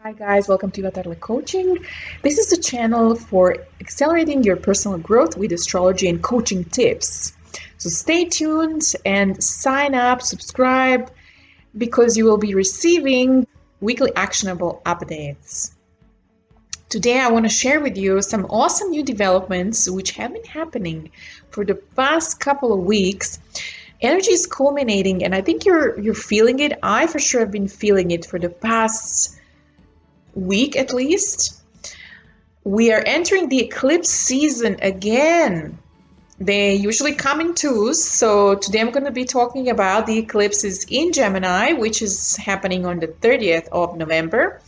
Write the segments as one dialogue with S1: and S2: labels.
S1: Hi guys, welcome to Iva Tarle Coaching. This is the channel for accelerating your personal growth with astrology and coaching tips. So stay tuned and sign up, subscribe, because you will be receiving weekly actionable updates. Today I want to share with you some awesome new developments which have been happening for the past couple of weeks. Energy is culminating and I think you're feeling it. I for sure have been feeling it for the past week at least. We are entering the eclipse season again. They usually come in twos, so today I'm going to be talking about the eclipses in Gemini, which is happening on the 30th of November,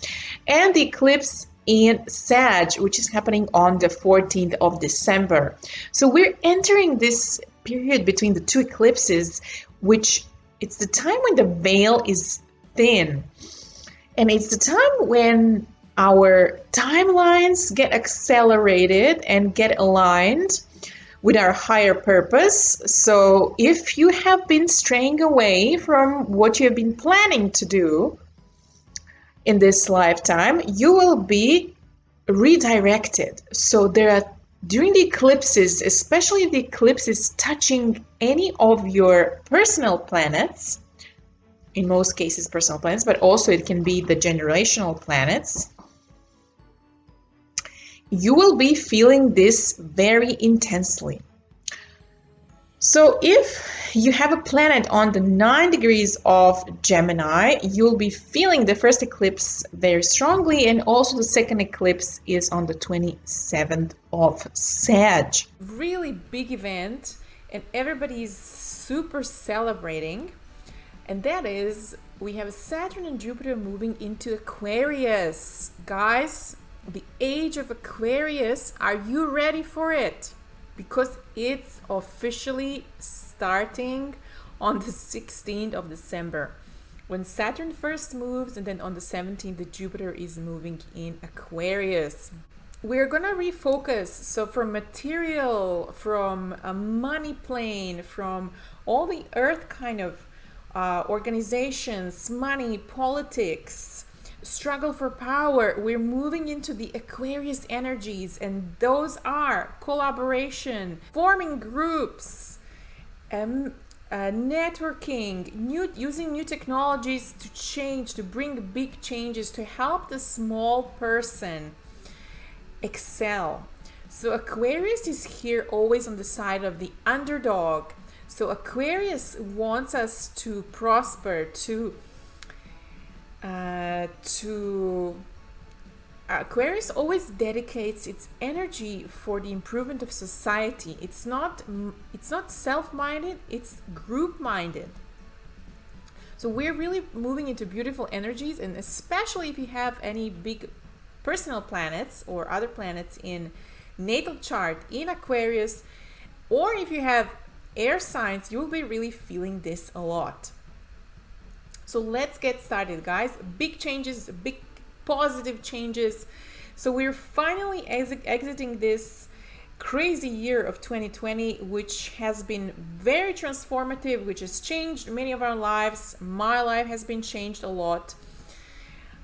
S1: and the eclipse in Sag, which is happening on the 14th of December. So we're entering this period between the two eclipses, which it's the time when the veil is thin. And it's the time when our timelines get accelerated and get aligned with our higher purpose. So if you have been straying away from what you have been planning to do in this lifetime, you will be redirected. So there are during the eclipses, especially the eclipses touching any of your personal planets, in most cases personal planets, but also it can be the generational planets, you will be feeling this very intensely. So if you have a planet on the 9 degrees of Gemini, you'll be feeling the first eclipse very strongly, and also the second eclipse is on the 27th of Sag. Really big event, and everybody is super celebrating. And that is, we have Saturn and Jupiter moving into Aquarius. Guys, the age of Aquarius, are you ready for it? Because it's officially starting on the 16th of December, when Saturn first moves, and then on the 17th, the Jupiter is moving in Aquarius. We're gonna refocus, so from material, from a money plane, from all the earth kind of organizations, money, politics, struggle for power. We're moving into the Aquarius energies, and those are collaboration, forming groups, networking, using new technologies to change, to bring big changes, to help the small person excel. So Aquarius is here always on the side of the underdog. So Aquarius wants us to prosper, Aquarius always dedicates its energy for the improvement of society. It's not self-minded, it's group-minded. So we're really moving into beautiful energies, and especially if you have any big personal planets or other planets in natal chart in Aquarius, or if you have air signs, you'll be really feeling this a lot. So let's get started, guys. Big changes, big positive changes. So we're finally exiting this crazy year of 2020, which has been very transformative, which has changed many of our lives. My life has been changed a lot.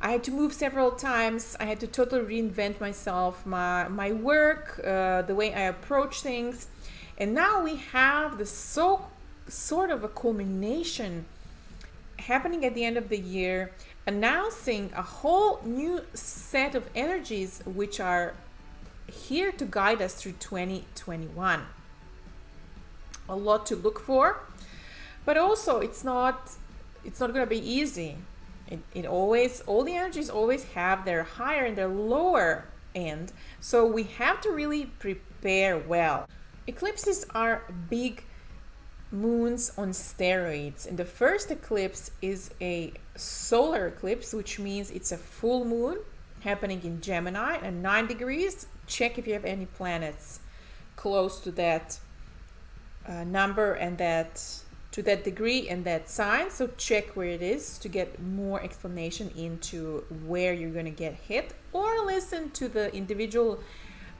S1: I had to move several times. I had to totally reinvent myself, my work, the way I approach things. And now we have the sort of a culmination happening at the end of the year, announcing a whole new set of energies which are here to guide us through 2021. A lot to look for, but also it's not going to be easy. All the energies always have their higher and their lower end, so we have to really prepare well. Eclipses are big moons on steroids, and the first eclipse is a solar eclipse, which means it's a full moon happening in Gemini at 9 degrees. Check if you have any planets close to that number and to that degree and that sign. So check where it is to get more explanation into where you're going to get hit, or listen to the individual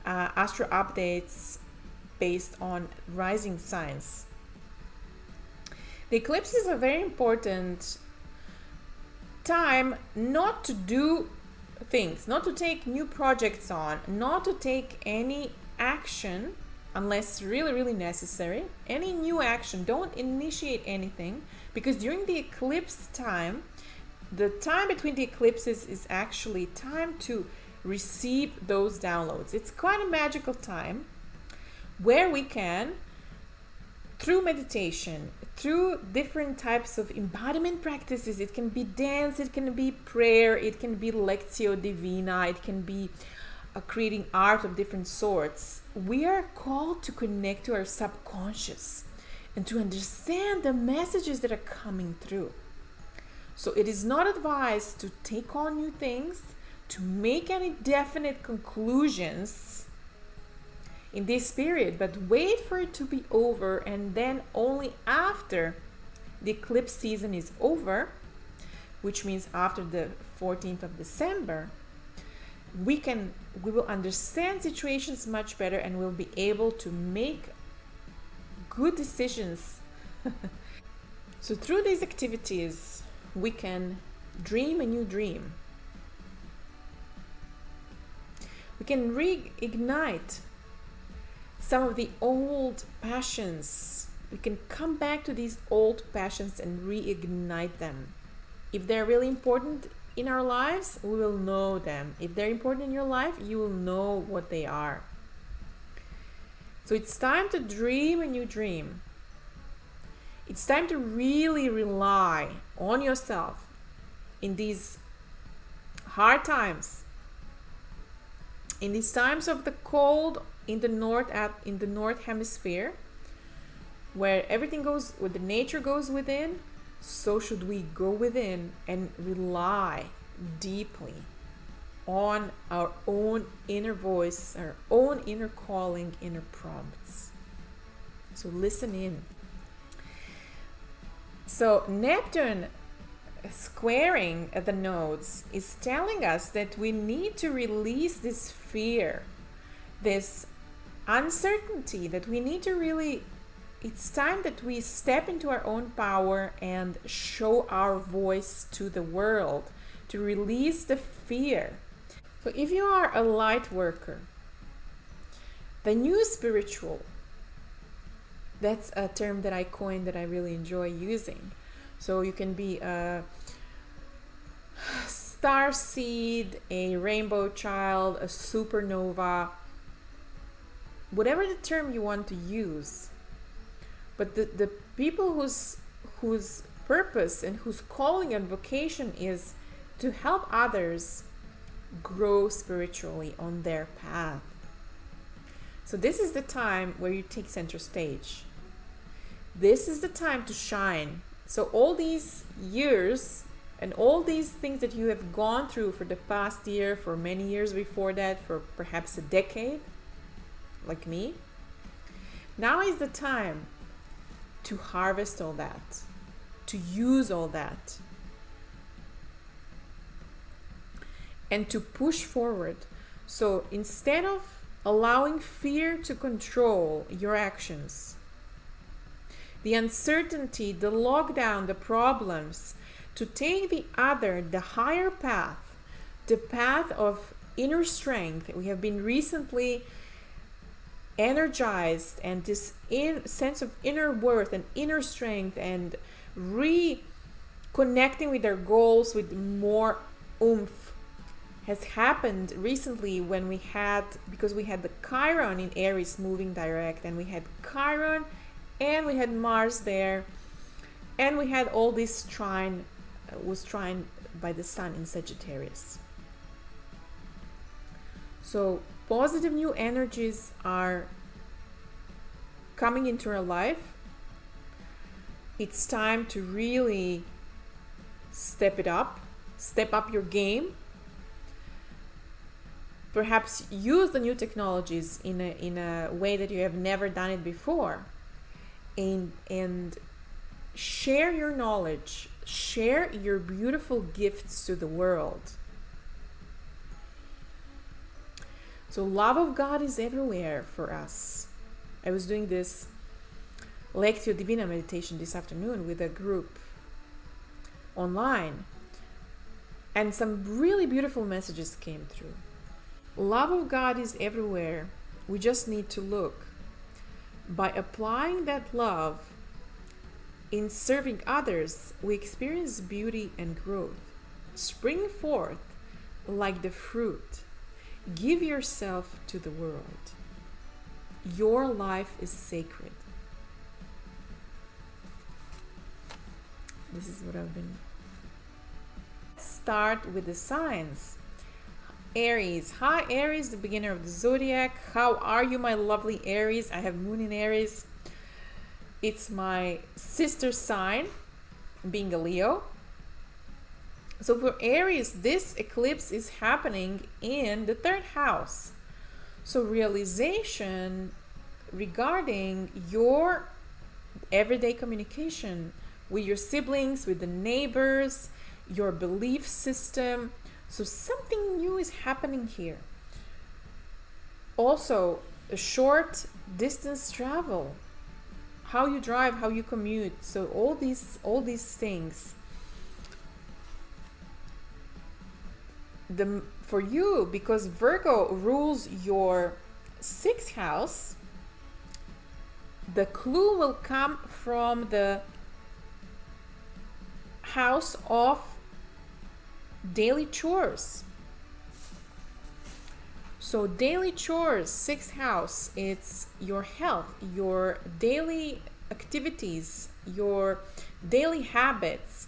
S1: astro updates based on rising signs. The eclipse is a very important time not to do things, not to take new projects on, not to take any action unless really, really necessary. Any new action, don't initiate anything, because during the eclipse time, the time between the eclipses is actually time to receive those downloads. It's quite a magical time where we can, through meditation, through different types of embodiment practices, it can be dance, it can be prayer, it can be lectio divina, it can be creating art of different sorts. We are called to connect to our subconscious and to understand the messages that are coming through. So it is not advised to take on new things, to make any definite conclusions in this period, but wait for it to be over, and then only after the eclipse season is over, which means after the 14th of December, we will understand situations much better and we'll be able to make good decisions. So through these activities, we can dream a new dream. We can reignite some of the old passions. We can come back to these old passions and reignite them. If they're really important in our lives, we will know them. If they're important in your life, you will know what they are. So it's time to dream a new dream. It's time to really rely on yourself in these hard times. In these times of the cold in the north hemisphere, where everything goes, where the nature goes within, so should we go within and rely deeply on our own inner voice, our own inner calling, inner prompts. So listen in. So Neptune squaring the nodes is telling us that we need to release this fear, this uncertainty, that we need to really, it's time that we step into our own power and show our voice to the world, to release the fear. So if you are a light worker, the new spiritual, that's a term that I coined that I really enjoy using. So you can be a star seed, a rainbow child, a supernova, whatever the term you want to use. But the people whose purpose and whose calling and vocation is to help others grow spiritually on their path. So this is the time where you take center stage. This is the time to shine. So all these years and all these things that you have gone through for the past year, for many years before that, for perhaps a decade, like me, now is the time to harvest all that, to use all that, and to push forward. So instead of allowing fear to control your actions, the uncertainty, the lockdown, the problems, to take the higher path, the path of inner strength. We have been recently energized, and this sense of inner worth and inner strength and reconnecting with our goals with more oomph has happened recently because we had the Chiron in Aries moving direct, and we had Chiron and we had Mars there, and we had all this was trine by the Sun in Sagittarius. So positive new energies are coming into our life. It's time to really step up your game. Perhaps use the new technologies in a way that you have never done it before, and share your knowledge, share your beautiful gifts to the world. So love of God is everywhere for us. I was doing this Lectio Divina meditation this afternoon with a group online, And some really beautiful messages came through. Love of God is everywhere. We just need to look. By applying that love in serving others, we experience beauty and growth. Spring forth like the fruit. Give yourself to the world. Your life is sacred. This is what I've been. Start with the signs. Aries. Hi Aries, the beginner of the zodiac. How are you, my lovely Aries? I have moon in Aries. It's my sister sign, being a Leo. So for Aries, this eclipse is happening in the 3rd house. So realization regarding your everyday communication with your siblings, with the neighbors, your belief system. So something new is happening here. Also, a short distance travel, how you drive, how you commute. So all these things. For you, because Virgo rules your 6th house, the clue will come from the house of daily chores. So daily chores, 6th house, it's your health, your daily activities, your daily habits,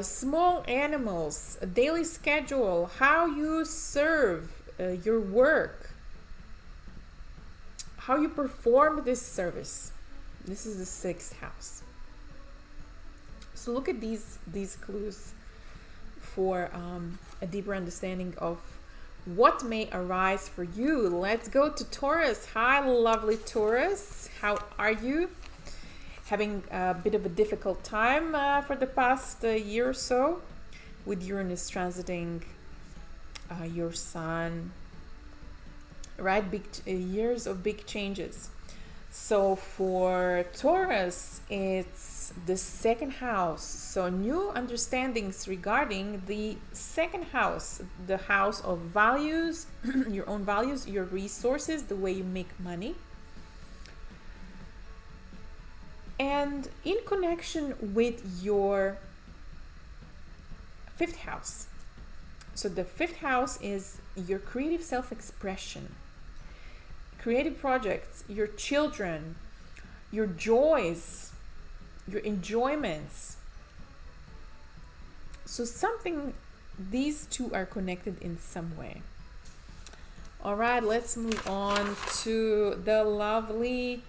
S1: small animals, a daily schedule, how you serve your work, how you perform this service. This is the 6th house. So look at these clues for a deeper understanding of what may arise for you. Let's go to Taurus. Hi, lovely Taurus. How are you? Having a bit of a difficult time for the past year or so, with Uranus transiting your sun, right? Big years of big changes. So for Taurus, it's the 2nd house. So new understandings regarding the 2nd house, the house of values, your own values, your resources, the way you make money. And in connection with your 5th house. So the 5th house is your creative self-expression, creative projects, your children, your joys, your enjoyments. So these two are connected in some way. All right, let's move on to the lovely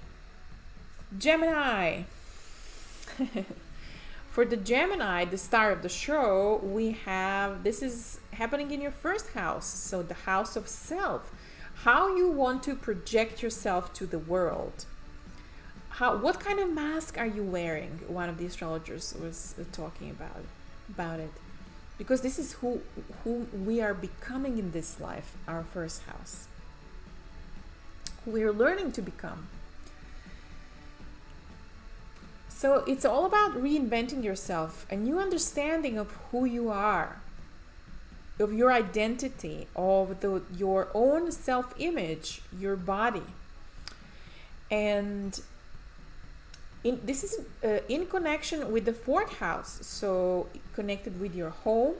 S1: Gemini. For the Gemini, the star of the show, we have, this is happening in your 1st house. So the house of self, how you want to project yourself to the world. What kind of mask are you wearing? One of the astrologers was talking about it, because this is who we are becoming in this life, our 1st house, who we are learning to become. So it's all about reinventing yourself, a new understanding of who you are, of your identity, of your own self-image, your body. And this is in connection with the 4th house, so connected with your home,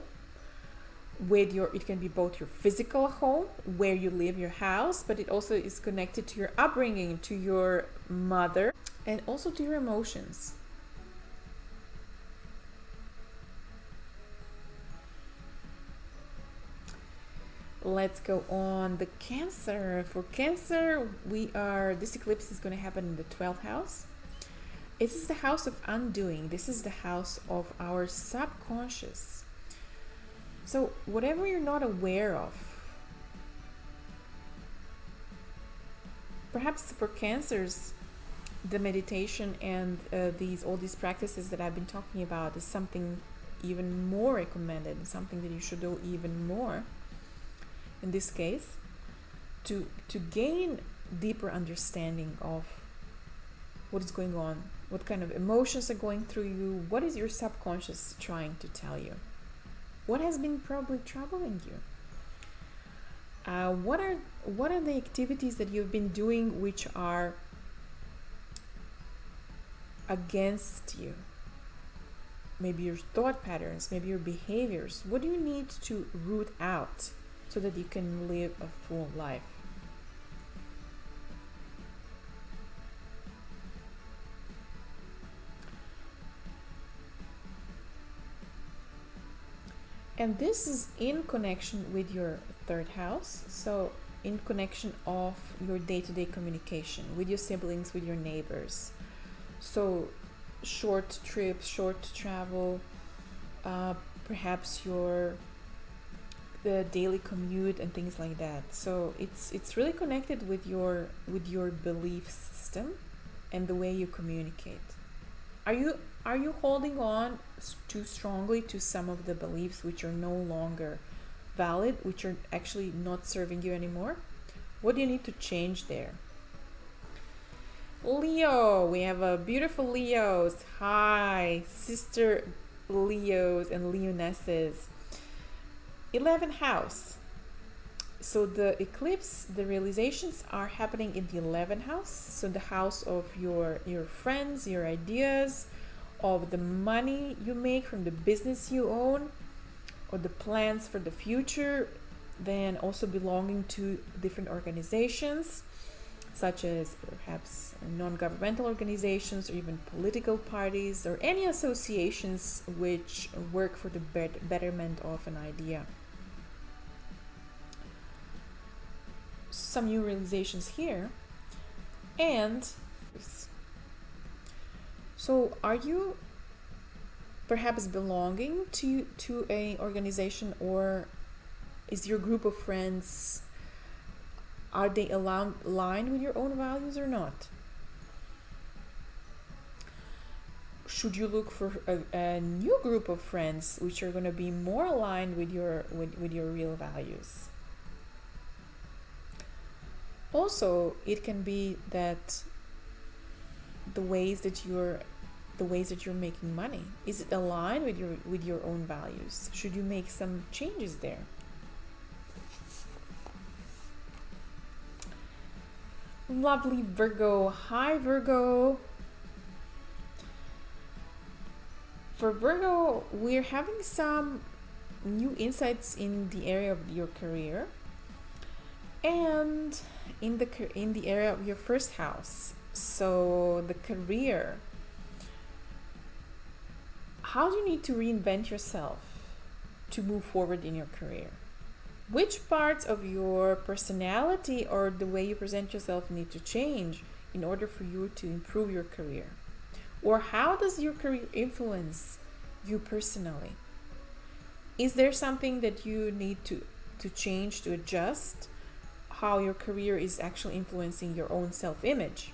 S1: with it can be both your physical home, where you live, your house, but it also is connected to your upbringing, to your mother, and also to your emotions. Let's go on the Cancer. For Cancer, this eclipse is going to happen in the 12th house. This is the house of undoing. This is the house of our subconscious. So whatever you're not aware of, perhaps for Cancers, the meditation and all these practices that I've been talking about is something even more recommended, something that you should do even more in this case, to gain deeper understanding of what is going on, what kind of emotions are going through you, what is your subconscious trying to tell you. What has been probably troubling you? What are the activities that you've been doing which are against you? Maybe your thought patterns, maybe your behaviors. What do you need to root out so that you can live a full life? And this is in connection with your third house. So in connection of your day-to-day communication with your siblings, with your neighbors. So short trips, short travel, perhaps the daily commute and things like that. So it's really connected with your belief system and the way you communicate. Are you holding on too strongly to some of the beliefs which are no longer valid, which are actually not serving you anymore? What do you need to change there? Leo, we have a beautiful Leos. Hi, sister Leos and Leonesses. 11th house. So the eclipse, the realizations are happening in the 11th house. So the house of your friends, your ideas, of the money you make from the business you own, or the plans for the future, then also belonging to different organizations, such as perhaps non-governmental organizations or even political parties or any associations which work for the betterment of an idea. Some new realizations here. And so are you perhaps belonging to a organization, or is your group of friends, are they aligned with your own values or not? Should you look for a new group of friends which are going to be more aligned with your real values? Also, it can be that the ways that you're making money, is it aligned with your own values? Should you make some changes there? Lovely Virgo. Hi Virgo. For Virgo, we're having some new insights in the area of your career and in the area of your first house. So the career, how do you need to reinvent yourself to move forward in your career? Which parts of your personality or the way you present yourself need to change in order for you to improve your career? Or how does your career influence you personally? Is there something that you need to change, to adjust how your career is actually influencing your own self-image?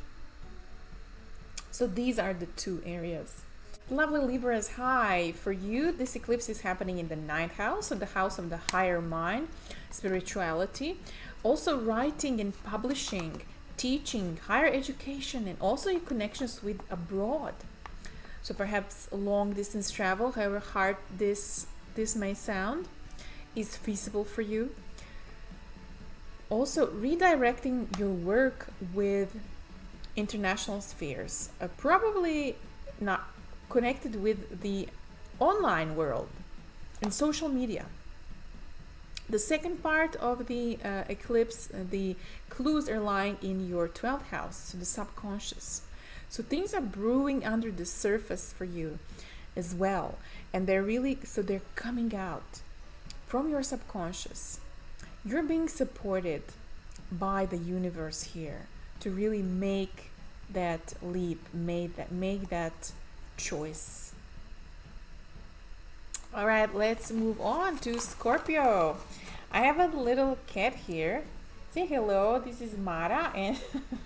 S1: So these are the two areas. Lovely Libras, hi. For you, this eclipse is happening in the 9th house, so the house of the higher mind, spirituality, also writing and publishing, teaching, higher education, and also your connections with abroad. So perhaps long distance travel, however hard this may sound, is feasible for you. Also redirecting your work with international spheres, probably not connected with the online world and social media. The second part of the eclipse, the clues are lying in your 12th house, so the subconscious. So things are brewing under the surface for you as well, and they're coming out from your subconscious. You're being supported by the universe here to really make that leap, make that choice. All right, let's move on to Scorpio. I have a little cat here. Say hello. This is Mara, and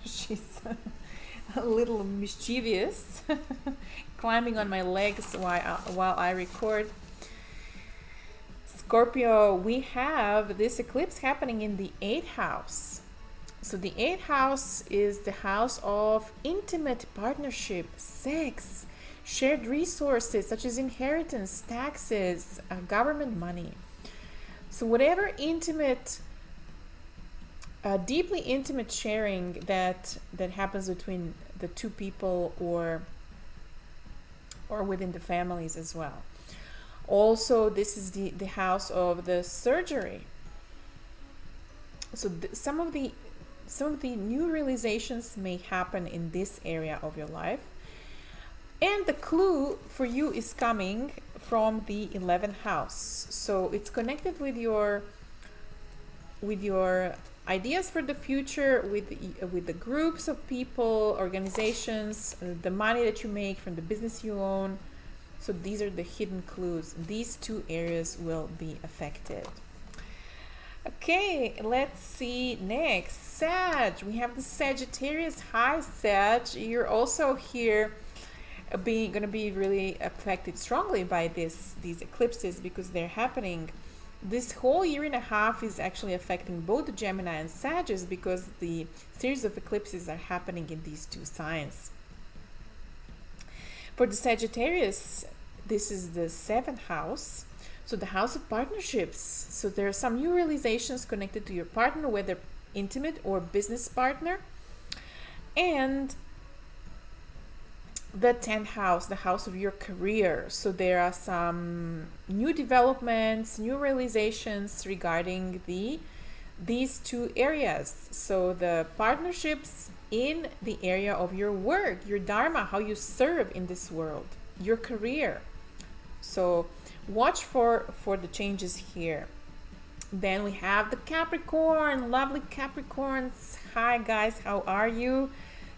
S1: she's a little mischievous, climbing on my legs while I record. Scorpio, we have this eclipse happening in the 8th house. So the 8th house is the house of intimate partnership, sex, shared resources such as inheritance, taxes, government money. So whatever intimate, deeply intimate sharing that happens between the two people or within the families as well. Also, this is the house of the surgery. So some of the new realizations may happen in this area of your life. And the clue for you is coming from the 11th house. So it's connected with your ideas for the future, with the groups of people, organizations, the money that you make from the business you own. So these are the hidden clues. These two areas will be affected. Okay, let's see next. Sag. We have the Sagittarius. Hi, Sag. You're also here going to be really affected strongly by these eclipses because they're happening. This whole year and a half is actually affecting both the Gemini and Sagittarius because the series of eclipses are happening in these two signs. For the Sagittarius, this is the 7th house, so the house of partnerships. So there are some new realizations connected to your partner, whether intimate or business partner. And the 10th house, the house of your career. So there are some new developments, new realizations regarding these two areas. So the partnerships in the area of your work, your dharma, how you serve in this world, your career. So watch for the changes here. Then we have the Capricorn, lovely Capricorns. Hi guys, how are you?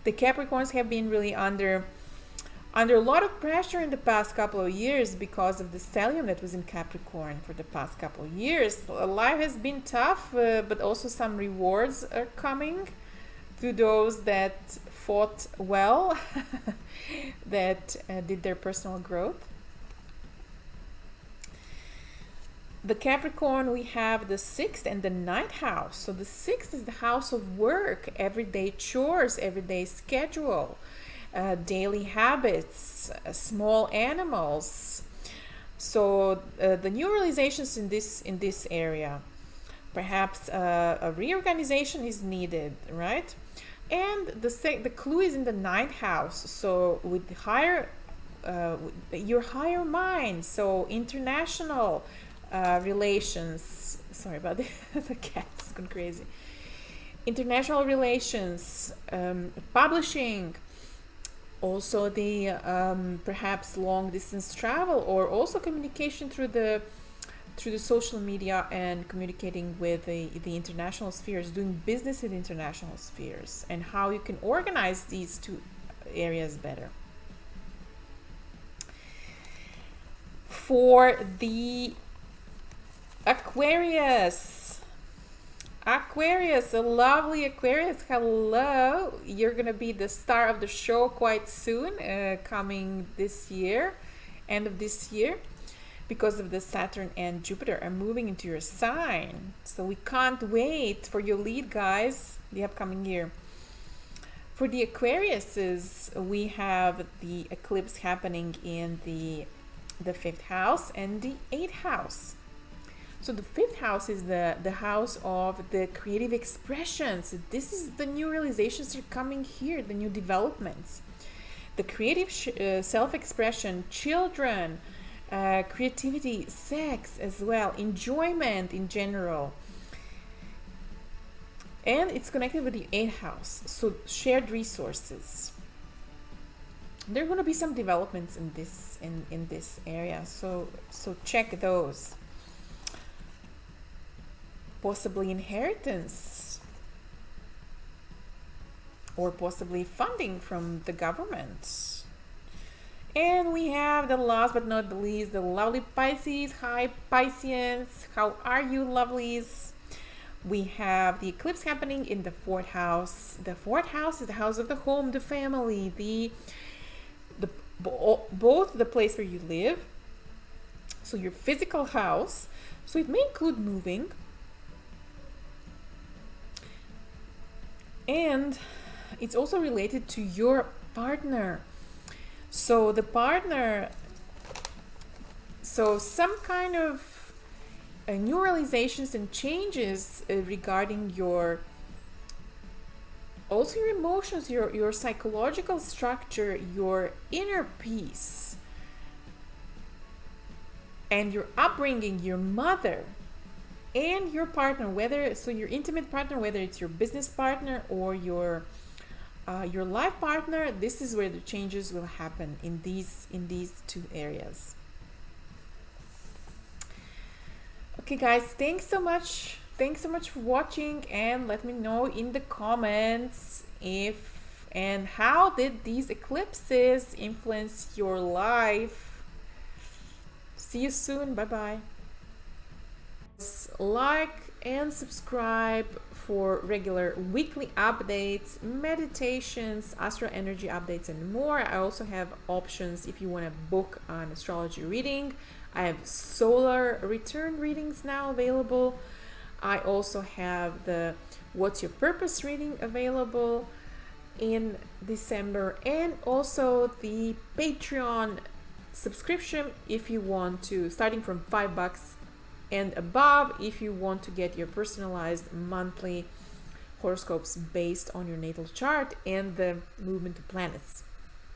S1: The Capricorns have been really under a lot of pressure in the past couple of years because of the stellium that was in Capricorn for the past couple of years. Life has been tough, but also some rewards are coming to those that fought well, that did their personal growth. The Capricorn, we have the 6th and the 9th house. So the 6th is the house of work, everyday chores, everyday schedule, daily habits, small animals. So the new realizations in this area, perhaps a reorganization is needed, right? And the clue is in the 9th house. So with your higher mind, so international relations. Sorry about the cat's gone crazy. International relations, publishing, also the perhaps long distance travel, or also communication through the social media and communicating with the international spheres, doing business in international spheres, and how you can organize these two areas better. For the Aquarius, a lovely Aquarius, hello. You're gonna be the star of the show quite soon, coming this year, end of this year, because of the Saturn and Jupiter are moving into your sign. So we can't wait for your lead, guys, the upcoming year. For the Aquariuses, we have the eclipse happening in the 5th house and the 8th house. So the 5th house is the house of the creative expressions. This is the new realizations are coming here, the new developments. The creative self-expression, children, creativity, sex as well, enjoyment in general. And it's connected with the 8th house, so shared resources. There are going to be some developments in this area, so check those. Possibly inheritance, or possibly funding from the government. And we have the last but not the least, the lovely Pisces. Hi Pisceans, how are you lovelies? We have the eclipse happening in the 4th house. The 4th house is the house of the home, the family, both the place where you live, so your physical house. So it may include moving, and it's also related to your partner. So the partner, so some kind of new realizations and changes regarding your, also your emotions, your psychological structure, your inner peace, and your upbringing, your mother, and your partner, whether so your intimate partner, whether it's your business partner or your life partner. This is where the changes will happen in these two areas. Okay guys, thanks so much for watching, and let me know in the comments if and how did these eclipses influence your life. See you soon. Bye bye. Like and subscribe for regular weekly updates, meditations, Astro Energy updates, and more. I also have options if you want to book an astrology reading. I have solar return readings now available. I also have the What's Your Purpose reading available in December, and also the Patreon subscription if you want to, starting from $5 and above, if you want to get your personalized monthly horoscopes based on your natal chart and the movement of planets.